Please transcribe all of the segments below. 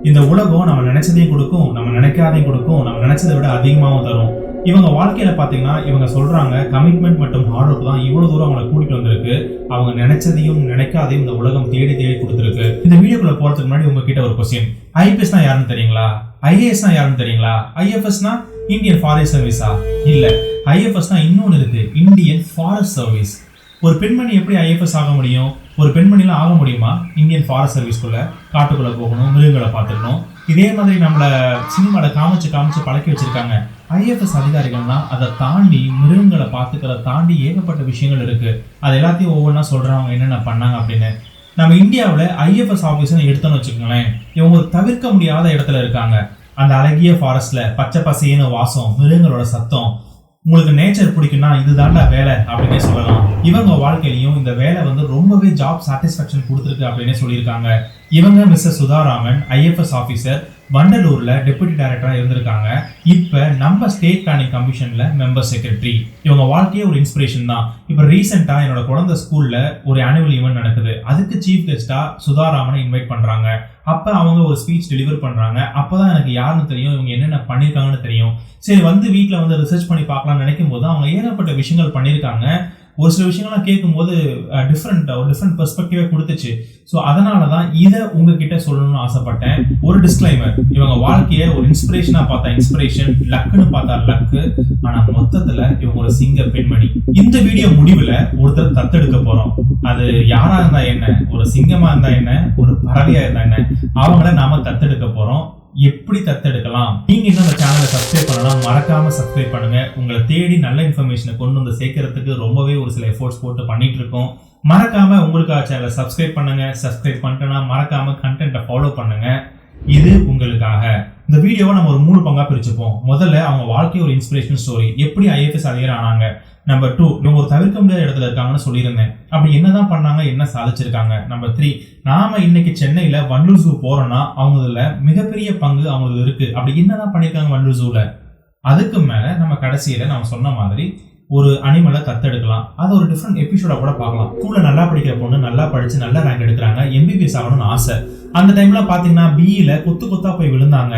இந்த உலகம் நம்ம நினைச்சதையும் கொடுக்கும், நம்ம நினைக்காதையும் கொடுக்கும், நம்ம நினைச்சதை விட அதிகமாகவும் தரும். இவங்க வாழ்க்கையில பாத்தீங்கன்னா இவங்க சொல்றாங்க கமிட்மெண்ட் மற்றும் ஹார்ட் ஒர்க் தான் இவ்வளவு தூரம் அவங்களை கூட்டிட்டு வந்திருக்கு. அவங்க நினைச்சதையும் நினைக்காதையும் இந்த உலகம் தேடி தேடி கொடுத்துருக்கு. இந்த வீடியோக்குள்ள போறதுக்கு முன்னாடி உங்ககிட்ட ஒரு கொஸ்டின். ஐபிஎஸ்னா யாருன்னு தெரியுங்களா? ஐஏஎஸ்னா யாருன்னு தெரியுங்களா? ஐஎஃப்எஸ்னா இந்தியன் ஃபாரஸ்ட் சர்வீஸா? இல்ல, ஐஎஃப்எஸ்னா இன்னொன்னு இருக்கு, இந்தியன் ஃபாரஸ்ட் சர்வீஸ். ஒரு பெண்மணி எப்படி ஐஎஃப்எஸ் ஆக முடியும்? ஒரு பெண்மணிலாம் ஆக முடியுமா? இந்தியன் ஃபாரஸ்ட் சர்வீஸ்குள்ள காட்டுக்குள்ள போகணும், மிருகங்களை பார்த்துக்கணும். இதே மாதிரி நம்மளை சினிமாவில் காமிச்சு பழக்கி வச்சிருக்காங்க. ஐஎஃப்எஸ் அதிகாரிகள்னா அதை தாண்டி மிருகங்களை பார்த்துக்கிறத தாண்டி ஏகப்பட்ட விஷயங்கள் இருக்கு. அது எல்லாத்தையும் ஒவ்வொன்றா சொல்றாங்க என்னென்ன பண்ணாங்க அப்படின்னு. நம்ம இந்தியாவில் ஐஎஃப்எஸ் ஆஃபீஸ்ன்னு எடுத்தோன்னு வச்சுக்கோங்களேன், இவங்க ஒரு தவிர்க்க முடியாத இடத்துல இருக்காங்க. அந்த அழகிய ஃபாரஸ்ட்ல பச்சை பசையின வாசம், மிருகங்களோட சத்தம். உங்களுக்கு நேச்சர் பிடிக்குன்னா இதுதான்டா வேலை அப்படின்னே சொல்லலாம். இவங்க வாழ்க்கையிலையும் இந்த வேலை ரொம்பவே ஜாப் சாட்டிஸ்ஃபேக்ஷன் கொடுத்துருக்கு அப்படின்னே சொல்லியிருக்காங்க. இவங்க மிஸ்டர் சுதாராமன், ஐஎஃப்எஸ் ஆஃபீஸர், வண்டலூர்ல டெபுட்டி டைரக்டரா இருந்திருக்காங்க. இப்ப நம்ம ஸ்டேட் பிளானிங் கமிஷன்ல மெம்பர் செக்ரட்டரி. இவங்க வாழ்க்கையே ஒரு இன்ஸ்பிரேஷன் தான். இப்ப ரீசெண்டா என்னோட குழந்தை ஸ்கூல்ல ஒரு ஆனுவல் ஈவென்ட் நடக்குது. அதுக்கு சீஃப் கெஸ்டா சுதாராமனை இன்வைட் பண்றாங்க. அப்ப அவங்க ஒரு ஸ்பீச் டெலிவர் பண்றாங்க. அப்பதான் எனக்கு யாருன்னு தெரியும், இவங்க என்னென்ன பண்ணிருக்காங்கன்னு தெரியும். சரி, வீட்டுல ரிசர்ச் பண்ணி பார்க்கலாம்னு நினைக்கும் போது அவங்க ஏகப்பட்ட விஷயங்கள் பண்ணிருக்காங்க. ஒரு சில விஷயங்கள்லாம் கேட்கும்போது டிஃப்ரெண்ட் பெர்ஸ்பெக்டிவே கொடுத்துச்சு. ஸோ அதனாலதான் இதை உங்ககிட்ட சொல்லணும்னு ஆசைப்பட்டேன். ஒரு டிஸ்க்ளைமர், இவங்க வாழ்க்கையை ஒரு இன்ஸ்பிரேஷனா பார்த்தா இன்ஸ்பிரேஷன், லக்குன்னு பார்த்தா லக்கு, ஆனா மொத்தத்துல இவங்க ஒரு சிங்க பெண்மணி. இந்த வீடியோ முடிவுல ஒருத்தர் தத்தெடுக்க போறோம். அது யாரா இருந்தா என்ன, ஒரு சிங்கமா இருந்தா என்ன, ஒரு பறவையா இருந்தா என்ன, அவங்கள நாம தத்தெடுக்க போறோம். எப்படி தத்தெடுக்கலாம்? நீங்க இன்னும் அந்த சேனலை சப்ஸ்கிரைப் பண்ணலாம், மறக்காம சப்ஸ்கிரைப் பண்ணுங்க. உங்களை தேடி நல்ல இன்ஃபர்மேஷனை கொண்டு வந்து சேர்க்கறதுக்கு ரொம்பவே ஒரு சில எஃபோர்ட்ஸ் போட்டு பண்ணிட்டு இருக்கோம். மறக்காம உங்களுக்காக சேனலை சப்ஸ்கிரைப் பண்ணுங்க. சப்ஸ்கிரைப் பண்ணிட்டேன்னா மறக்காம கண்டென்ட்டை ஃபாலோ பண்ணுங்க. இது உங்களுக்காக. இந்த வீடியோவை நம்ம ஒரு 3 பங்கா பிரிச்சுப்போம். முதல்ல அவங்க வாழ்க்கை ஒரு இன்ஸ்பிரேஷன் ஸ்டோரி, எப்படி ஐஎஃப்எஸ் அதிகாரி ஆனாங்க. நம்பர் 2, இவங்க ஒரு தவிர்க்க முடியாத இடத்துல இருக்காங்கன்னு சொல்லியிருந்தேன். அப்படி என்னதான் பண்ணாங்க, என்ன சாதிச்சிருக்காங்க. நம்பர் 3, நாம இன்னைக்கு சென்னையில வண்டலூர் ஜூ போறோம்னா அவங்களதுல மிகப்பெரிய பங்கு அவங்களுக்கு இருக்கு. அப்படி என்னதான் பண்ணிருக்காங்க வண்டலூர் ஜூல. அதுக்கு மேல நம்ம கடைசியில நம்ம சொன்ன மாதிரி ஒரு அனிமலை தத்தெடுக்கலாம். அது ஒரு டிஃப்ரெண்ட் எபிசோட கூட பார்க்கலாம். ஸ்கூல்ல நல்லா படிக்கிற பொண்ணு நல்லா படிச்சு நல்ல ரேங்க் எடுக்கிறாங்க, எம்பிபிஎஸ் ஆகணும்னு ஆசை. அந்த டைம்ல பாத்தீங்கன்னா பிஇல கொத்தா போய் விழுந்தாங்க.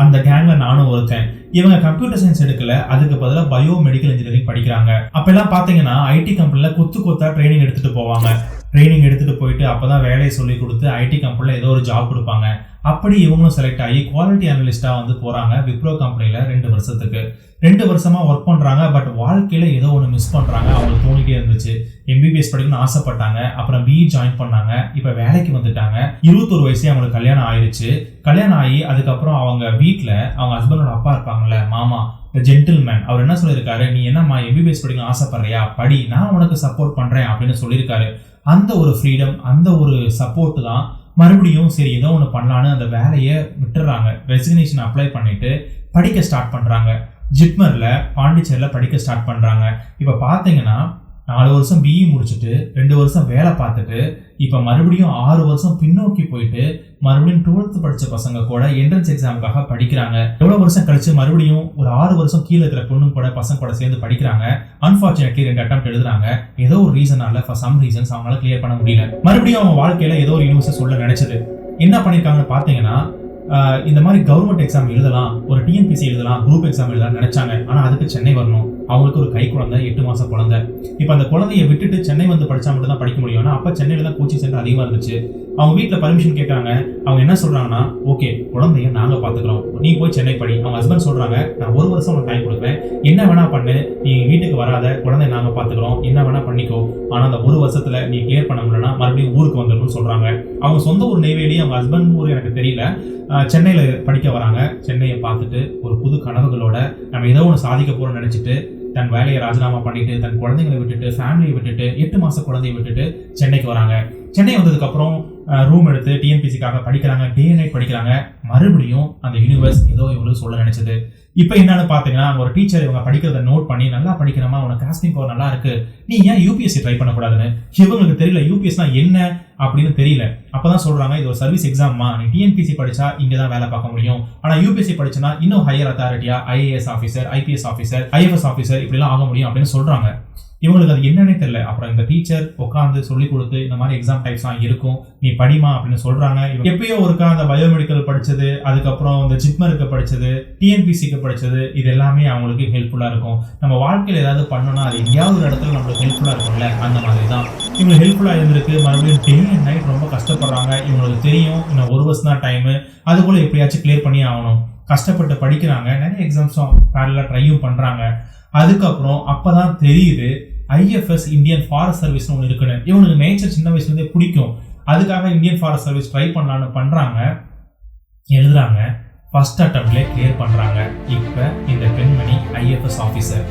அந்த கேங்ல நானும் ஒருத்தன். இவங்க கம்ப்யூட்டர் சயின்ஸ் எடுக்கல, அதுக்கு பதிலாக பயோ மெடிக்கல் இன்ஜினியரிங் படிக்கிறாங்க. அப்ப எல்லாம் பாத்தீங்கன்னா ஐடி கம்பெனில கொத்தா ட்ரைனிங் எடுத்துட்டு போவாங்க. ட்ரைனிங் எடுத்துட்டு போயிட்டு அப்பதான் வேலையை சொல்லி கொடுத்து ஐடி கம்பெனில ஏதோ ஒரு ஜாப் கொடுப்பாங்க. அப்படி இவங்களும் செலக்ட் ஆகி குவாலிட்டி அனலிஸ்டா போறாங்க விப்ரோ கம்பெனில 2 வருஷத்துக்கு. 2 வருஷமா ஒர்க் பண்றாங்க. பட் வாழ்க்கையில ஏதோ ஒன்று மிஸ் பண்றாங்க. அவங்களுக்கு தோணிட்டே இருந்துச்சு. எம்பிபிஎஸ் படிக்கணும்னு ஆசைப்பட்டாங்க. அப்புறம் பிஇ ஜாயின் பண்ணாங்க. இப்ப வேலைக்கு வந்துட்டாங்க. 21 வயசே அவங்களுக்கு கல்யாணம் ஆயிடுச்சு. கல்யாணம் ஆகி அதுக்கப்புறம் அவங்க வீட்டுல அவங்க ஹஸ்பண்டோட அப்பா இருப்பாங்கல்ல, மாமா, ஜென்டில்மேன், அவர் என்ன சொல்லியிருக்காரு, நீ என்னம்மா எம்பிபிஎஸ் படிக்கணும் ஆசைப்படுறியா, படி, நான் உனக்கு சப்போர்ட் பண்றேன் அப்படின்னு சொல்லியிருக்காரு. அந்த ஒரு ஃப்ரீடம், அந்த ஒரு சப்போர்ட் தான் மறுபடியும் சரி ஏதோ ஒன்று பண்ணலான்னு அந்த வேலையை விட்டுறாங்க. ரெசிக்னேஷன் அப்ளை பண்ணிட்டு படிக்க ஸ்டார்ட் பண்றாங்க. ஜிப்மர்ல பாண்டிச்சேரியில படிக்க ஸ்டார்ட் பண்றாங்க. இப்ப பாத்தீங்கன்னா 4 வருஷம் பிஇ முடிச்சுட்டு 2 வருஷம் வேலை பார்த்துட்டு இப்ப மறுபடியும் 6 வருஷம் பின்னோக்கி போயிட்டு மறுபடியும் 12th படிச்ச பசங்க கூட என்ட்ரன்ஸ் எக்ஸாமுக்காக படிக்கிறாங்க. எவ்வளவு வருஷம் கழிச்சு மறுபடியும் ஒரு 6 வருஷம் கீழே இருக்கிற பொண்ணு கூட பசங்க கூட சேர்ந்து படிக்கிறாங்க. அன்பார்ச்சுனேட்லி 2 அட்டெம்ப்ட் எழுதுறாங்க. ஏதோ ஒரு ரீசனால ஃபார் சம் ரீசன்ஸ் அவங்களால கிளியர் பண்ண முடியல. மறுபடியும் அவங்க வாழ்க்கையில ஏதோ ஒரு யூனிவர்சிட்டி சொல்ல நினைச்சது. என்ன பண்ணிருக்காங்கன்னு பாத்தீங்கன்னா, இந்த மாதிரி கவர்மெண்ட் எக்ஸாம் எழுதலாம், ஒரு டிஎன்பிசி எழுதலாம், குரூப் எக்ஸாம் எழுதலாம் நினைச்சாங்க. ஆனா அதுக்கு சென்னை வரணும். அவங்களுக்கு ஒரு கை குழந்தை, 8 மாசம் குழந்தை. இப்ப அந்த குழந்தைய விட்டுட்டு சென்னை படிச்சா மட்டும் தான் படிக்க முடியும். ஆனா அப்ப சென்னையில தான் கோச்சிங் சென்டர் அதிகமா இருந்துச்சு. அவங்க வீட்டுல பர்மிஷன் கேட்கறாங்க. அவங்க என்ன சொல்றாங்கன்னா, ஓகே குழந்தைய நாங்க பாத்துக்கிறோம், நீ போய் சென்னை படி. அவங்க ஹஸ்பண்ட் சொல்றாங்க, நான் 1 வருஷம் உனக்கு டைம் கொடுக்குறேன், என்ன வேணா பண்ணு, நீ வீட்டுக்கு வராத, குழந்தைய நாங்க பாத்துக்கிறோம், என்ன வேணா பண்ணிக்கோ, ஆனா அந்த 1 வருஷத்துல நீ கிளியர் பண்ண முடியலன்னா மறுபடியும் ஊருக்கு வந்துடணும்னு சொல்றாங்க. அவங்க சொந்த ஊர் நெய்வேலி, அவங்க ஹஸ்பண்ட் ஊர் எனக்கு தெரியல. சென்னையில படிக்க வராங்க. சென்னையை பார்த்துட்டு ஒரு புது கனவுகளோட நம்ம ஏதோ ஒன்று சாதிக்க போறோம்னு நினைச்சிட்டு தன் வேலையை ராஜினாமா பண்ணிட்டு தன் குழந்தைங்களை விட்டுட்டு ஃபேமிலியை விட்டுட்டு 8 மாச குழந்தையை விட்டுட்டு சென்னைக்கு வராங்க. சென்னை வந்ததுக்கு அப்புறம் ரூம் எடுத்து டிஎன்பிசிக்காக படிக்கிறாங்க. டே நைட் படிக்கிறாங்க. மறுபடியும் அந்த யூனிவர்ஸ் ஏதோ இவங்களுக்கு சொல்ல நினைச்சது. இப்போ என்னன்னு பாத்தீங்கன்னா ஒரு டீச்சர் இவங்க படிக்கிறத நோட் பண்ணி நல்லா படிக்கிறமா உனக்கு காஸ்டிங் பவர் நல்லா இருக்கு, நீ ஏன் யூபிஎஸ்சி ட்ரை பண்ணக்கூடாதுன்னு. இவங்களுக்கு தெரியல யூபிஎஸ்னா என்ன அப்படின்னு தெரியல. அப்பதான் சொல்றாங்க இது ஒரு சர்வீஸ் எக்ஸாம்மா, நீ டிஎன்பிசி படிச்சா இங்கதான் வேலை பார்க்க முடியும், ஆனா யூபிஎஸ்சி படிச்சனா இன்னும் ஹையர் அத்தாரிட்டியா IAS officer, IPS officer, IFS officer இப்படிலாம் ஆக முடியும் அப்படின்னு சொல்றாங்க. இவங்களுக்கு அது என்னன்னே தெரியல. அப்புறம் இந்த டீச்சர் உட்காந்து சொல்லி கொடுத்து இந்த மாதிரி எக்ஸாம் டைப்ஸ்லாம் இருக்கும், நீ படிமா அப்படின்னு சொல்றாங்க. எப்பயோ ஒருக்கா அந்த பயோமெடிக்கல் படிச்சது, அதுக்கப்புறம் இந்த ஜிப்மருக்கு படிச்சது, டிஎன்பிசிக்கு படிச்சது, இது எல்லாமே அவங்களுக்கு ஹெல்ப்ஃபுல்லா இருக்கும். நம்ம வாழ்க்கையில் ஏதாவது பண்ணோம்னா அது எங்கேயாவது ஒரு இடத்துல நம்மளுக்கு ஹெல்ப்ஃபுல்லா இருக்கும்ல, அந்த மாதிரி தான் இவங்களுக்கு ஹெல்ப்ஃபுல்லா இருந்திருக்கு. மறுபடியும் டே அண்ட் நைட் ரொம்ப கஷ்டப்படுறாங்க. இவங்களுக்கு தெரியும் இன்னும் 1 வருஷம் தான் டைமு, அதுக்குள்ள எப்படியாச்சும் கிளியர் பண்ணி ஆகணும். கஷ்டப்பட்டு படிக்கிறாங்க, நிறைய எக்ஸாம்ஸும் பேரலா ட்ரையும் பண்றாங்க. அதுக்கப்புறம் அப்பதான் தெரியுது ஐஎஃப்எஸ் இந்தியன் ஃபாரஸ்ட் சர்வீஸ் ஒன்று இருக்குன்னு. இவனுக்கு நேச்சர் சின்ன வயசுல இருந்தே பிடிக்கும், அதுக்காக இந்தியன் ஃபாரஸ்ட் சர்வீஸ் ட்ரை பண்ணலான்னு பண்றாங்க, எழுதுறாங்க, ஃபர்ஸ்ட் அட்டம்ப்ட்லேயே கிளியர் பண்றாங்க. இப்ப இந்த பெண்மணி ஐஎஃப்எஸ் ஆஃபீஸர்.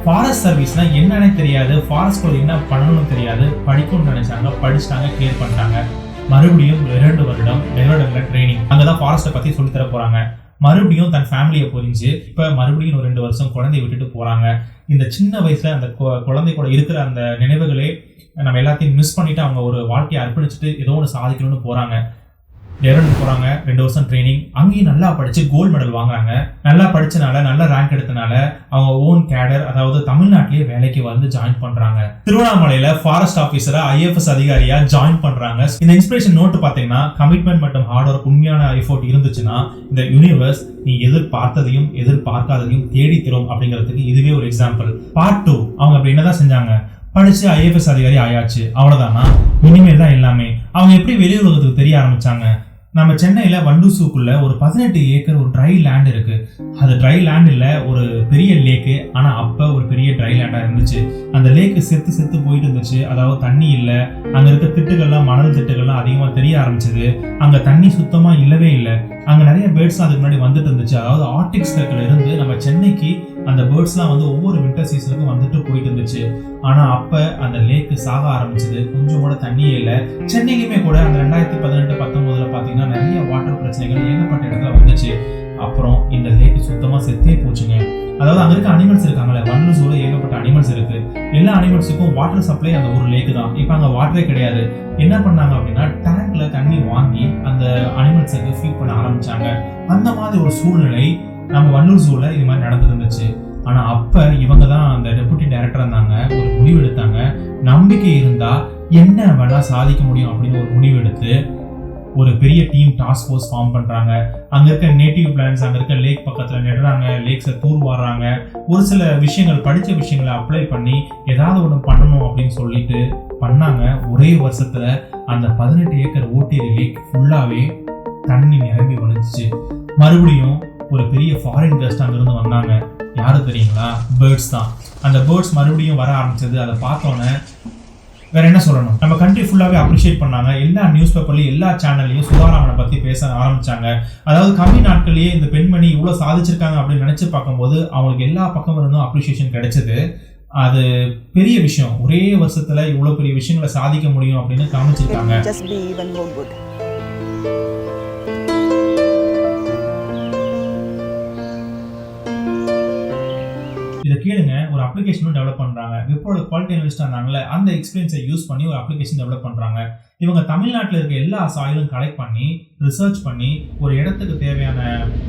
ஃபாரஸ்ட் சர்வீஸ்னா என்னன்னே தெரியாது, ஃபாரஸ்ட் கூட என்ன பண்ணணும்னு தெரியாது, படிக்கணும்னு நினைச்சாங்க, படிச்சுட்டாங்க, கிளியர் பண்ணிட்டாங்க. மறுபடியும் 2 வருடம் டெவலப்ல ட்ரைனிங், அங்கதான் ஃபாரஸ்ட்டை பத்தி சொல்லி தர போறாங்க. மறுபடியும் தன் ஃபேமிலியை புரிஞ்சு இப்ப மறுபடியும் 2 வருஷம் குழந்தைய விட்டுட்டு போறாங்க. இந்த சின்ன வயசுல அந்த குழந்தை கூட இருக்கிற அந்த நினைவுகளே நம்ம எல்லாத்தையும் மிஸ் பண்ணிட்டு அவங்க ஒரு வாழ்க்கையை அர்ப்பணிச்சுட்டு ஏதோ ஒன்று சாதிக்கணும்னு போறாங்க. டெவலப் போறாங்க, 2 வருஷம் ட்ரைனிங், அங்கேயும் நல்லா படிச்சு கோல்டு மெடல் வாங்குறாங்க. நல்லா படிச்சனால, நல்ல ரேங்க் எடுத்தனால அவங்க ஓன் கேடர், அதாவது தமிழ்நாட்டிலேயே வேலைக்கு வந்து ஜாயின் பண்றாங்க. திருவண்ணாமலையில ஃபாரஸ்ட் ஆபீசரா ஐஎஃப்எஸ் அதிகாரியா ஜாயின் பண்றாங்க. இந்த இன்ஸ்பிரேஷன் நோட்டு பாத்தீங்கன்னா கமிட்மெண்ட் மற்றும் ஹார்ட் ஒர்க், உண்மையான எஃபோர்ட் இருந்துச்சுன்னா இந்த யூனிவர்ஸ் நீ எதிர்பார்த்ததையும் எதிர்பார்க்காததையும் தேடி தரும் அப்படிங்கிறதுக்கு இதுவே ஒரு எக்ஸாம்பிள். பார்ட் 2 அவங்க அப்படி என்னதான் செஞ்சாங்க, படிச்சு ஐஎஃப்எஸ் அதிகாரி ஆயாச்சு, அவ்வளவுதானா? இனிமேல் தான் எல்லாமே. அவங்க எப்படி வெளி உலகத்துக்கு தெரிய ஆரம்பிச்சாங்க? நம்ம சென்னையில வண்டூசுக்குள்ள ஒரு 18 ஏக்கர் ஒரு ட்ரை லேண்ட் இருக்கு. அது ட்ரை லேண்ட் இல்ல, ஒரு பெரிய லேக்கு. ஆனா அப்ப ஒரு பெரிய ட்ரை லேண்டா இருந்துச்சு. அந்த லேக்கு செத்து போயிட்டு இருந்துச்சு, அதாவது தண்ணி இல்ல. அங்க இருக்க திட்டுகள்லாம், மணல் திட்டுகள்லாம் அதிகமா தெரிய ஆரம்பிச்சது. அங்க தண்ணி சுத்தமா இல்லவே இல்லை. அங்க நிறைய பேர்ட்ஸ் அதுக்கு முன்னாடி வந்துட்டு இருந்துச்சு. அதாவது ஆர்டிக் சர்க்கிள் இருந்து நம்ம சென்னைக்கு அந்த பேர்ட்ஸ்லாம் வந்து ஒவ்வொரு வின்டர் சீசனுக்கும் வந்துட்டு போயிட்டு இருந்துச்சு. ஆனா அப்ப அந்த லேக்கு சாக ஆரம்பிச்சது, கொஞ்சம் கூட தண்ணியே இல்லை. சென்னையிலுமே கூட அந்த 2018-19 பாத்தீங்கன்னா நிறைய வாட்டர் பிரச்சனைகள் ஏகப்பட்ட இடத்துல வந்துச்சு. அப்புறம் இந்த லேக்கு சுத்தமா செத்தே போச்சுங்க. அதாவது அங்க இருக்க அனிமல்ஸ் இருக்காங்கல்ல, வண்டலூர்ல ஏகப்பட்ட அனிமல்ஸ் இருக்கு. எல்லா அனிமல்ஸுக்கும் வாட்டர் சப்ளை அந்த ஒரு லேக்கு தான். இப்ப அங்க வாட்டரே கிடையாது. என்ன பண்ணாங்க அப்படின்னா டேங்க்ல தண்ணி வாங்கி அந்த அனிமல்ஸுக்கு ஃபீட் பண்ண ஆரம்பிச்சாங்க. அந்த மாதிரி ஒரு சூழ்நிலை நம்ம வண்டலூர் ஜூல இது மாதிரி நடந்துட்டு இருந்துச்சு. ஆனா அப்ப இவங்க தான் அந்த டெபுட்டி டைரக்டர் இருந்தாங்க. ஒரு முடிவு எடுத்தாங்க, நம்பிக்கை இருந்தா என்ன வேணா சாதிக்க முடியும் அப்படின்னு ஒரு முடிவு எடுத்து ஒரு பெரிய டீம் டாஸ்க் ஃபோர்ஸ் ஃபார்ம் பண்றாங்க. அங்க இருக்க நேட்டிவ் பிளான்ஸ், அங்க இருக்க லேக் பக்கத்துல நடுறாங்க, லேக்ஸை தூர்வாடுறாங்க. ஒரு சில விஷயங்கள், படிச்ச விஷயங்களை அப்ளை பண்ணி ஏதாவது ஒன்று பண்ணணும் அப்படின்னு சொல்லிட்டு பண்ணாங்க. ஒரே வருஷத்துல அந்த 18 ஏக்கர் ஓட்டேரி லேக் ஃபுல்லாவே தண்ணி நிரம்பி வந்துச்சு. மறுபடியும் ஒரு பெரிய ஃபாரின் கெஸ்ட் அங்கிருந்து வந்தாங்க. யாரு தெரியுங்களா? பேர்ட்ஸ் தான். அந்த பேர்ட்ஸ் மறுபடியும் வர ஆரம்பிச்சது. அதை பார்த்தோன்னே வேற என்ன சொல்லணும், நம்ம கண்ட்ரி ஃபுல்லாவே அப்ரிஷியேட் பண்ணாங்க. எல்லா நியூஸ் பேப்பர்லயும் எல்லா சேனல்லையும் சுதாராமனை பத்தி பேச ஆரம்பிச்சாங்க. அதாவது கம்மி நாட்கள்லயே இந்த பெண்மணி இவ்வளவு சாதிச்சிருக்காங்க அப்படின்னு நினைச்சு பார்க்கும்போது அவங்களுக்கு எல்லா பக்கம் இருந்தும் அப்ரிஷியேஷன் கிடைச்சது. அது பெரிய விஷயம். ஒரே வருஷத்துல இவ்வளவு பெரிய விஷயங்களை சாதிக்க முடியும் அப்படின்னு காமிச்சிருக்காங்க. இதை கேளுங்க, ஒரு அப்ளிகேஷனும் டெவலப் பண்றாங்க. விப்ரோட குவாலிட்டி அனலிஸ்ட் இருந்தாங்கல்ல, அந்த எக்ஸ்பீரியன்ஸை யூஸ் பண்ணி ஒரு அப்ளிகேஷன் டெவலப் பண்றாங்க. இவங்க தமிழ்நாட்டில் இருக்க எல்லா சாயிலும் கலெக்ட் பண்ணி ரிசர்ச் பண்ணி ஒரு இடத்துக்கு தேவையான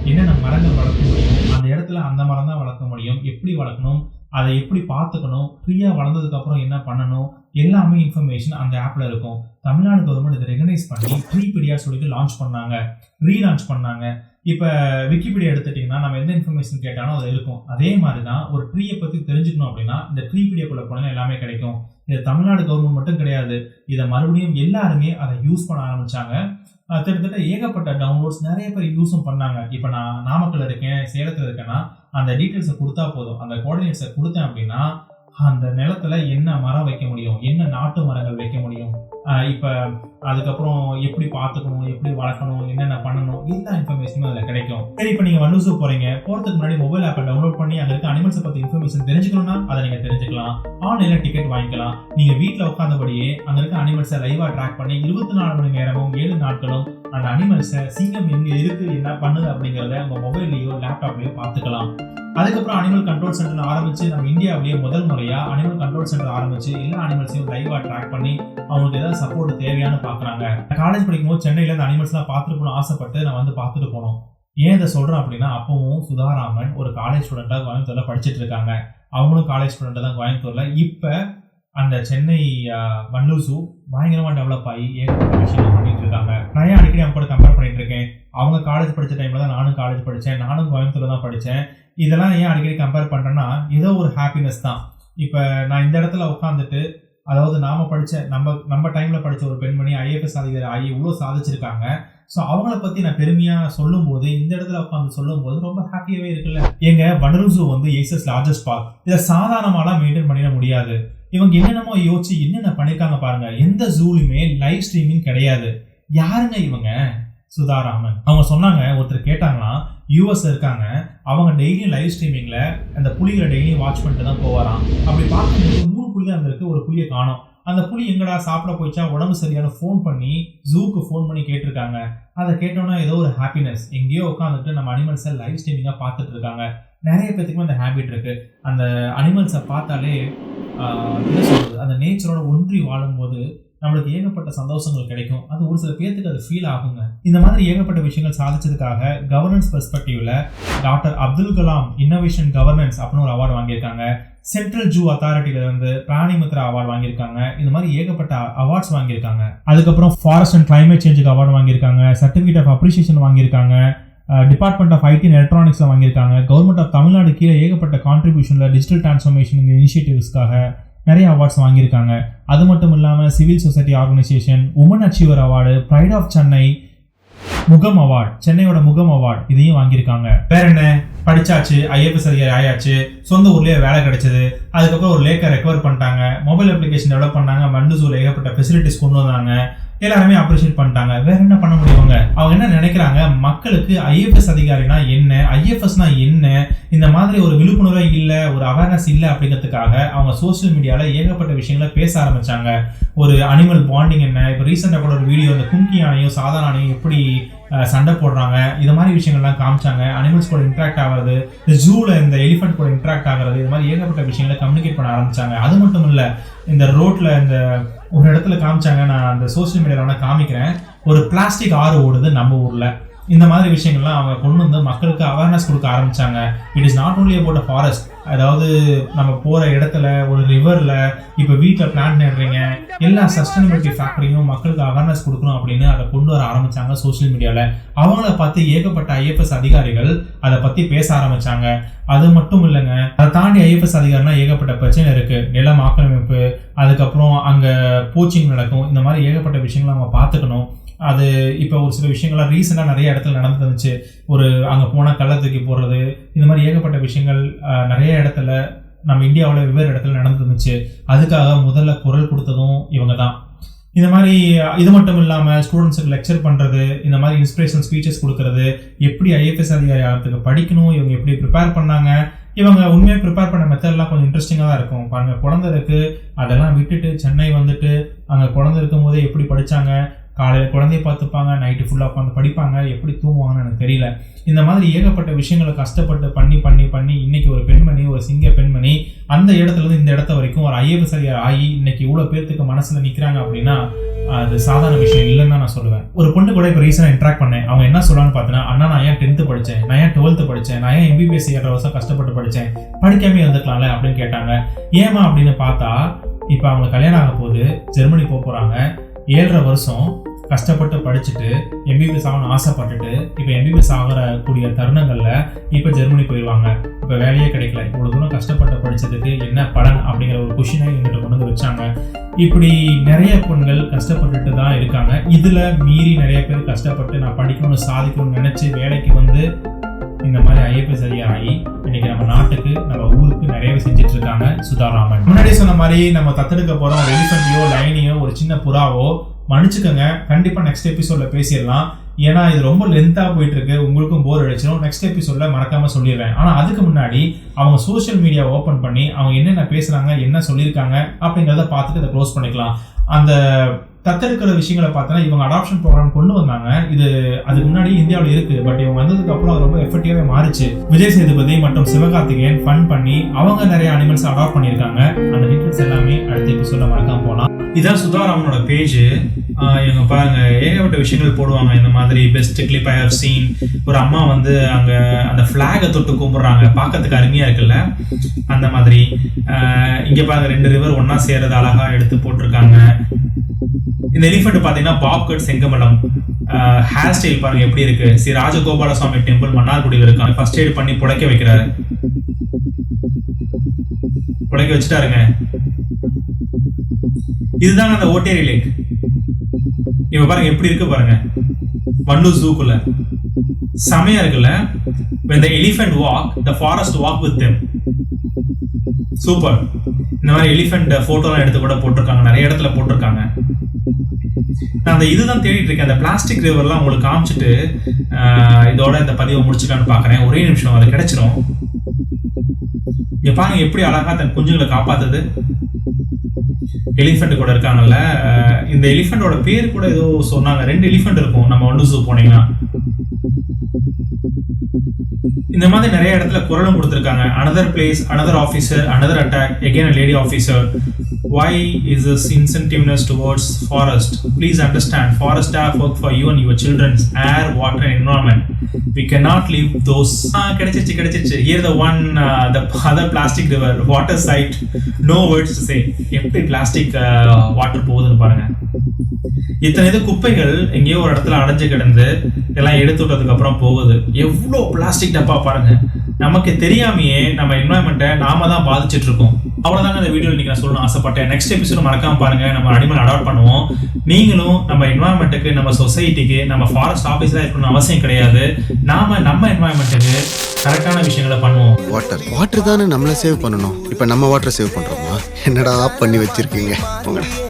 என்னென்ன மரங்கள் வளர்க்க முடியும், அந்த இடத்துல அந்த மரம் தான் வளர்க்க முடியும், எப்படி வளர்க்கணும், அதை எப்படி பார்த்துக்கணும், ஃப்ரீயா வளர்ந்ததுக்கு அப்புறம் என்ன பண்ணணும், எல்லாமே இன்ஃபர்மேஷன் அந்த ஆப்ல இருக்கும். தமிழ்நாடு கவர்மெண்ட் இதை ரெகனைஸ் பண்ணி ட்ரீபீடியா சொல்லிட்டு லான்ச் பண்ணாங்க, ரீலான்ச் பண்ணாங்க. இப்ப விக்கிபீடியா எடுத்துட்டீங்கன்னா நம்ம எந்த இன்ஃபர்மேஷன் கேட்டாலும் அது இருக்கும். அதே மாதிரிதான் ஒரு ட்ரீயை பத்தி தெரிஞ்சுக்கணும் அப்படின்னா இந்த ட்ரீபீடியாக்குள்ள போனா எல்லாமே கிடைக்கும். இது தமிழ்நாடு கவர்மெண்ட் மட்டும் கிடையாது, இதை மறுபடியும் எல்லாருமே அதை யூஸ் பண்ண ஆரம்பிச்சாங்க. கிட்டத்தட்ட ஏகப்பட்ட டவுன்லோட்ஸ், நிறைய பேர் யூஸும் பண்ணாங்க. இப்ப நான் நாமக்கல் இருக்கேன், சேலத்துல இருக்கேன்னா அந்த டீட்டெயில்ஸை கொடுத்தா போதும், அந்த கோஆர்டினேட்ஸை கொடுத்தேன் அப்படின்னா அந்த நிலத்துல என்ன மரம் வைக்க முடியும், என்ன நாட்டு மரங்கள் வைக்க முடியும், இப்ப அதுக்கப்புறம் எப்படி பார்த்துக்கணும், எப்படி வளர்க்கணும், என்னென்ன பண்ணணும், எல்லா இன்ஃபர்மேஷனும் அதுல கிடைக்கும். சரி, இப்ப நீங்க வண்டலூர் போறீங்க, போறதுக்கு முன்னாடி மொபைல் ஆப்பை டவுன்லோட் பண்ணி அங்க இருக்க அனிமல்ஸை பத்தி இன்ஃபர்மேஷன் தெரிஞ்சுக்கணும்னா அதை நீங்க தெரிஞ்சுக்கலாம். ஆன்லைன்ல டிக்கெட் வாங்கிக்கலாம். நீங்க வீட்டுல உட்கார்ந்தபடியே அங்க இருக்க அனிமல்ஸை லைவா ட்ராக் பண்ணி 24 மணி நேரமும் 7 நாட்களும் அந்த அனிமல்ஸை சிங்கம் எங்க இருக்கு, என்ன பண்ணுது அப்படிங்கிறத உங்க மொபைல்லையோ லேப்டாப்லயோ பார்த்துக்கலாம். அதுக்கப்புறம் அனிமல் கண்ட்ரோல் சென்டர் ஆரம்பிச்சு நம்ம இந்தியாவிலேயே முதல் முறையா அனிமல் கண்ட்ரோல் சென்டர் ஆரம்பிச்சு எல்லா அனிமல்ஸையும் லைவா ட்ராக் பண்ணி அவங்களுக்கு ஏதாவது சப்போர்ட் தேவையானு பாக்குறாங்க. காலேஜ் படிக்கும்போது சென்னையில இந்த அனிமல்ஸ் எல்லாம் பார்த்துட்டு ஆசைப்பட்டு நான் வந்து பார்த்துட்டு போனோம். ஏன் இதை சொல்றேன் அப்படின்னா, அப்பவும் சுதாராமன் ஒரு காலேஜ் ஸ்டூடெண்டா கோயம்புத்தூர்ல படிச்சுட்டு இருக்காங்க. அவங்களும் காலேஜ் ஸ்டூடெண்ட் தான் கோயம்புத்தூர்ல. இப்ப அந்த சென்னை வண்டலூர் ஜூ பயங்கரமா டெவலப் ஆகி ஏகப்பட்ட விஷயம் பண்ணிட்டு இருக்காங்க. நான் ஏன் அடிக்கடி அவங்க கூட கம்பேர் பண்ணிட்டு இருக்கேன், அவங்க காலேஜ் படிச்ச டைம்ல தான் நானும் காலேஜ் படித்தேன், நானும் கோயம்புத்தூர்ல தான் படித்தேன். இதெல்லாம் ஏன் அடிக்கடி கம்பேர் பண்றேன்னா, ஏதோ ஒரு ஹாப்பினஸ் தான். இப்போ நான் இந்த இடத்துல உட்காந்துட்டு, அதாவது நாம படிச்ச நம்ம டைம்ல படிச்ச ஒரு பெண்மணி IAS அதிகாரி ஆகி இவ்வளோ சாதிச்சிருக்காங்க. ஸோ அவங்கள பத்தி நான் பெருமையா சொல்லும் போது, இந்த இடத்துல உட்காந்து சொல்லும் போது ரொம்ப ஹாப்பியாவே இருக்குல்ல. எங்க வண்டலூர் ஜூ வந்து ஏசியாஸ் லார்ஜஸ்ட் பார்க். இதை சாதாரணமாலாம் மெயின்டைன் பண்ணிட முடியாது. இவங்க என்னென்னமோ யோசிச்சு என்னென்ன பண்ணிருக்காங்க பாருங்க. எந்த ஜூலுமே லைவ் ஸ்ட்ரீமிங் கிடையாது. யாருங்க இவங்க? சுதாராமன். அவங்க சொன்னாங்க, ஒருத்தர் கேட்டாங்களாம், US இருக்காங்க, அவங்க டெய்லியும் லைவ் ஸ்ட்ரீமிங்ல அந்த புலிகளை டெய்லியும் வாட்ச் பண்ணிட்டு தான் போவாராம். அப்படி பார்க்கும்போது 3 புலி தான் இருக்கு, ஒரு புலியை காணோம். அந்த புலி எங்கடா சாப்பிட போயிச்சா, உடம்பு சரியான ஃபோன் பண்ணி ஜூக்கு ஃபோன் பண்ணி கேட்டிருக்காங்க. அதை கேட்டோன்னா ஏதோ ஒரு ஹாப்பினஸ். எங்கேயோ உட்காந்துட்டு நம்ம அனிமல்ஸை லைவ் ஸ்ட்ரீமிங்கா பார்த்துட்டு இருக்காங்க. நிறைய பேத்துக்குமே அந்த ஹேபிட் இருக்கு. அந்த அனிமல்ஸை பார்த்தாலே என்ன சொல்றது, அந்த நேச்சரோட ஒன்றி வாழும்போது நம்மளுக்கு ஏகப்பட்ட சந்தோஷங்கள் கிடைக்கும். அது ஒரு சில பேருக்கு அது ஃபீல் ஆகுங்க. இந்த மாதிரி ஏகப்பட்ட விஷயங்கள் சாதிச்சதுக்காக கவர்னன்ஸ் பெர்ஸ்பெக்டிவ்ல doctor Abdul Kalam innovation governance அப்படின்னு ஒரு அவார்டு வாங்கியிருக்காங்க. சென்ட்ரல் ஜூ அத்தாரிட்டியில இருந்து பிராணிமித்ரா அவார்டு வாங்கியிருக்காங்க. இந்த மாதிரி ஏகப்பட்ட அவார்ட்ஸ் வாங்கியிருக்காங்க. அதுக்கப்புறம் ஃபாரஸ்ட் அண்ட் கிளைமேட் சேஞ்சுக்கு அவார்டு வாங்கியிருக்காங்க. சர்டிஃபிகேட் ஆஃப் அப்ரிசியேஷன் வாங்கியிருக்காங்க. டிபார்ட்மெண்ட் ஆஃப் IT அண்ட் எலக்ட்ரானிக்ஸ்ல வாங்கியிருக்காங்க. கவர்மெண்ட் ஆஃப் தமிழ்நாடு கீழே ஏகப்பட்ட கான்ட்ரிபியூஷன்ல டிஜிட்டல் டிரான்ஸ்ஃபர்மேஷன் இனிஷியேட்டிவ்ஸ்க்காக நிறைய அவார்ட்ஸ் வாங்கியிருக்காங்க. அது மட்டும் இல்லாமல் civil society organisation, woman achiever award, pride of Chennai, முகம் அவார்டு, சென்னையோட முகம் அவார்டு, இதையும் வாங்கியிருக்காங்க. வேற என்ன, படிச்சாச்சு, IAS அதிகாரி ஆயாச்சு, சொந்த ஊர்லயே வேலை கிடைச்சது, அதுக்கப்புறம் ஒரு லேக்கை ரெக்கவர் பண்ணிட்டாங்க, மொபைல் அப்ளிகேஷன் டெவலப் பண்ணாங்க, வண்டலூர் ஜூல ஏகப்பட்ட ஃபெசிலிட்டிஸ் கொண்டு வந்தாங்க, எல்லாருமே அப்ரிஷியேட் பண்ணிட்டாங்க. வேற என்ன பண்ண முடியுங்க? அவங்க என்ன நினைக்கிறாங்க, மக்களுக்கு IAS அதிகாரினா என்ன, IFSனா என்ன, இந்த மாதிரி ஒரு விழிப்புணர்வே இல்ல, ஒரு அவேர்னஸ் இல்ல அப்படிங்கிறதுக்காக அவங்க சோசியல் மீடியால ஏகப்பட்ட விஷயங்களை பேச ஆரம்பிச்சாங்க. ஒரு அனிமல் பாண்டிங் என்ன, இப்போ ரீசெண்டா கூட ஒரு வீடியோ, அந்த கும்கி யானையும் சாதாரண யானையும் எப்படி சண்டை போடுறாங்க, இது மாதிரி விஷயங்கள்லாம் காமிச்சாங்க. அனிமல்ஸ் கூட இன்ட்ராக்ட் ஆகிறது, இந்த ஜூல இந்த எலிஃபென்ட் கூட இன்ட்ராக்ட் ஆகிறது, இது மாதிரி ஏகப்பட்ட விஷயங்களை கம்யூனிகேட் பண்ண ஆரம்பிச்சாங்க. அது மட்டும் இல்ல, இந்த ரோட்ல இந்த ஒரு இடத்துல காமிச்சாங்க, நான் அந்த சோசியல் மீடியால காமிக்கிறேன், ஒரு பிளாஸ்டிக் ஆறு ஓடுது நம்ம ஊர்ல. இந்த மாதிரி விஷயங்கள்லாம் அவங்க கொண்டு வந்து மக்களுக்கு அவேர்னஸ் கொடுக்க ஆரம்பிச்சாங்க. It is not only about a forest. அதாவது நம்ம போற இடத்துல, ஒரு ரிவர்ல, இப்போ வீட்டில் பிளான்ட் நடுறீங்க, எல்லா சஸ்டைனபிலிட்டி ஃபேக்டரையும் மக்களுக்கு அவேர்னஸ் கொடுக்கணும் அப்படின்னு அதை கொண்டு வர ஆரம்பிச்சாங்க சோசியல் மீடியால. அவங்கள பார்த்து ஏகப்பட்ட IAS அதிகாரிகள் அதை பத்தி பேச ஆரம்பிச்சாங்க. அது மட்டும் இல்லைங்க, அதை தாண்டி IAS அதிகாரினா ஏகப்பட்ட பிரச்சனை இருக்கு. நிலம் ஆக்கிரமிப்பு, அதுக்கப்புறம் அங்க போச்சிங் நடக்கும், இந்த மாதிரி ஏகப்பட்ட விஷயங்களை அவங்க பார்த்துக்கணும். அது இப்போ ஒரு சில விஷயங்கள்லாம் ரீசெண்டாக நிறைய இடத்துல நடந்து இருந்துச்சு. ஒரு அங்கே போனால் கள்ள தூக்கி போடுறது, இந்த மாதிரி ஏகப்பட்ட விஷயங்கள் நிறைய இடத்துல நம்ம இந்தியாவில் வெவ்வேறு இடத்துல நடந்து இருந்துச்சு. அதுக்காக முதல்ல குரல் கொடுத்ததும் இவங்க தான். இந்த மாதிரி இது மட்டும் இல்லாமல் ஸ்டூடெண்ட்ஸுக்கு லெக்சர் பண்ணுறது, இந்த மாதிரி இன்ஸ்பிரேஷனல் ஸ்பீச்சஸ் கொடுக்கறது, எப்படி IAS அதிகாரி ஆகிறதுக்கு படிக்கணும், இவங்க எப்படி ப்ரிப்பேர் பண்ணாங்க, இவங்க உண்மையாக ப்ரிப்பேர் பண்ண மெத்தட்லாம் கொஞ்சம் இன்ட்ரெஸ்டிங்காக தான் இருக்கும். பாருங்க, குழந்தை இருக்கு, அதெல்லாம் விட்டுட்டு சென்னை வந்துட்டு அங்கே குழந்தை இருக்கும் போதே எப்படி படித்தாங்க, காலையில் குழந்தைய பார்த்துப்பாங்க, நைட்டு ஃபுல்லாக உட்காந்து படிப்பாங்க, எப்படி தூங்குவாங்கன்னு எனக்கு தெரியல. இந்த மாதிரி ஏகப்பட்ட விஷயங்களை கஷ்டப்பட்டு பண்ணி பண்ணி பண்ணி இன்னைக்கு ஒரு பெண்மணி, ஒரு சிங்க பெண்மணி அந்த இடத்துலேருந்து இந்த இடத்த வரைக்கும் ஒரு IAS அதிகாரி ஆகி இன்னைக்கு இவ்வளோ பேர்த்துக்கு மனசில் நிற்கிறாங்க அப்படின்னா அது சாதாரண விஷயம் இல்லைன்னு தான் நான் சொல்லுவேன். ஒரு பொண்ணு கூட இப்போ ரீசெண்டாக இன்ட்ராக்ட் பண்ணேன். அவங்க என்ன சொல்கிறான்னு பார்த்தீங்கன்னா, அண்ணா நான் ஏன் 10th படித்தேன், நான் ஏன் 12th படித்தேன், நான் ஏன் MBBS 7 வருஷம் கஷ்டப்பட்டு படித்தேன், படிக்காமே இருந்துக்கலாம்ல அப்படின்னு கேட்டாங்க. ஏமா அப்படின்னு பார்த்தா, இப்போ அவங்க கல்யாணம் ஆக போது ஜெர்மனி போகிறாங்க. 7.5 வருஷம் கஷ்டப்பட்டு படிச்சுட்டு MBBS ஆகணும்னு ஆசைப்பட்டுட்டு இப்போ MBBS ஆகக்கூடிய தருணங்களில் இப்போ ஜெர்மனி போயிடுவாங்க. இப்போ வேலையே கிடைக்கல, இவ்வளோ தூரம் கஷ்டப்பட்டு படித்ததுக்கு என்ன பலன் அப்படிங்கிற ஒரு கொஷினை எங்கிட்ட கொண்டு வந்து வச்சாங்க. இப்படி நிறைய பெண்கள் கஷ்டப்பட்டுட்டு தான் இருக்காங்க. இதில் மீறி நிறைய பேர் கஷ்டப்பட்டு நான் படிக்கணும்னு சாதிக்கணும்னு நினச்சி வேலைக்கு வந்து இந்த மாதிரி IAS அதிகாரி இன்னைக்கு நம்ம நாட்டுக்கு, நம்ம ஊருக்கு நிறையவே செஞ்சுட்டு இருக்காங்க சுதாராமன். முன்னாடி சொன்ன மாதிரி நம்ம தத்தெடுக்க போகிறோம் ஒரு எலிஃபென்ட்டையோ, லைனையோ, ஒரு சின்ன புறாவோ, மன்னிச்சுக்கோங்க, கண்டிப்பாக நெக்ஸ்ட் எபிசோட்ல பேசிடலாம். ஏன்னா இது ரொம்ப லென்த்தாக போயிட்டு இருக்கு, உங்களுக்கும் போர் அடிச்சிடும். நெக்ஸ்ட் எபிசோட்ல மறக்காம சொல்லிடுறேன். ஆனால் அதுக்கு முன்னாடி அவங்க சோஷியல் மீடியா ஓப்பன் பண்ணி அவங்க என்னென்ன பேசுறாங்க, என்ன சொல்லியிருக்காங்க அப்படிங்கிறத பார்த்துட்டு அதை க்ளோஸ் பண்ணிக்கலாம். அந்த தத்தெடுக்கிற விஷயங்களை பார்த்தோன்னா இவங்க அடாப்ஷன் ப்ரோக்ராம் கொண்டு வந்தாங்க. இது அதுக்கு முன்னாடி இந்தியாவில் இருக்கு. பட் இவங்க வந்ததுக்கு அப்புறம் அது ரொம்ப எஃபெக்டிவாவே மாறிச்சு. விஜய் சேதுபதி மற்றும் சிவகார்த்திகேயன் ஃபன் பண்ணி அவங்க நிறைய அனிமல்ஸ் அடாப்ட் பண்ணியிருக்காங்க. அந்த டீட்டெயில்ஸ் எல்லாமே அடுத்த எபிசோட்ல மறக்காம போகலாம். இதான் சுதாராமனோட பேஜ். இவங்க பாருங்க ஏகப்பட்ட விஷயங்கள் போடுவாங்க. இந்த மாதிரி best clip I have seen. ஒரு அம்மா வந்து அங்க அந்த பிளாகை தொட்டு கும்பிடுறாங்க, பார்க்கறதுக்கு அருமையா இருக்குல்ல. அந்த மாதிரி இங்க பாருங்க 2 ரிவர் ஒன்னா சேர்றது அழகா எடுத்து போட்டிருக்காங்க. இந்த எலிஃபென்ட் பாத்தீங்கன்னா பாப்கட் செங்கமலம். ஹேர் ஸ்டைல் பாருங்க எப்படி இருக்கு. ஸ்ரீ ராஜகோபால சுவாமி டெம்பிள் மன்னார்குடியில் இருக்காங்க. ஃபர்ஸ்ட் எய்ட் பண்ணி புடைக்க வைக்கிறாரு. புடைக்க வச்சுட்டாருங்க. இதுதாங்க அந்த ஓட்டேரி லேக். இவ பாருங்க எப்படி இருக்கு பாருங்க. வண்டு ஜூக்குள்ள செமையா இருக்குல்ல. when the elephant walk the forest walk with them. Super. இந்த மாதிரி எலிஃபென்ட் போட்டோலாம் எடுத்து கூட போட்டிருக்காங்க, நிறைய இடத்துல போட்டிருக்காங்க. நான் அந்த இதுதான் தேடிட்டு இருக்கேன். அந்த பிளாஸ்டிக் ரிவர்லாம் உங்களுக்கு காமிச்சிட்டு இதோட இந்த பதிவை முடிச்சுக்கலான்னு பாக்குறேன். ஒரே நிமிஷம் அது கிடைச்சிரும். இங்க பாருங்க எப்படி அழகா தன் குஞ்சுகளை காப்பாத்துது. எலிஃபென்ட் கூட இருக்காங்கல்ல. இந்த எலிஃபென்டோட பேர் கூட ஏதோ சொன்னாங்க. 2 எலிஃபென்ட் இருக்கும் நம்ம வண்டு ஜூ போனீங்கன்னா. இந்த மாதிரி நிறைய இடத்துல குரலும் கொடுத்திருக்காங்க. another place, another officer, another attack, again a lady officer. Why is this incentiveness towards forest? Please understand, forest staff work for you and your children's air, water and environment. We cannot leave those. கிடைச்சிச்சு. Here the one, the other plastic river, water site, no words to say. எப்படி plastic water போகுதுன்னு பாருங்க. இத்தனை இது குப்பைகள் எங்கேயோ ஒரு இடத்துல அடைஞ்சு கிடந்து எல்லாம் எடுத்து விட்டதுக்கு அப்புறம் போகுது. எவ்வளோ பிளாஸ்டிக் டப்பா பாருங்க. நமக்கு தெரியாமையே நம்ம என்வாயன்மெண்ட்டை நாம தான் பாதிச்சுட்டு இருக்கோம். அவ்வளவுதாங்க இந்த வீடியோ இன்னைக்கு நான் சொல்லணும்னு ஆசைப்பட்டேன். நெக்ஸ்ட் எபிசோட் மறக்காம பாருங்க. நம்ம அனிமல் அடாப்ட் பண்ணுவோம். நீங்களும் நம்ம என்வாயன்மெண்ட்டுக்கு, நம்ம சொசைட்டிக்கு, நம்ம ஃபாரஸ்ட் ஆஃபீஸரா இருக்கணும்னு அவசியம் கிடையாது. நம்ம என்வாயன்மெண்ட்டுக்கு கரெக்டான விஷயங்களை பண்ணுவோம். வாட்டர் தானே நம்மள சேவ் பண்ணணும். இப்ப நம்ம வாட்டர் சேவ் பண்றோமா? என்னடா பண்ணி வச்சிருக்கீங்க.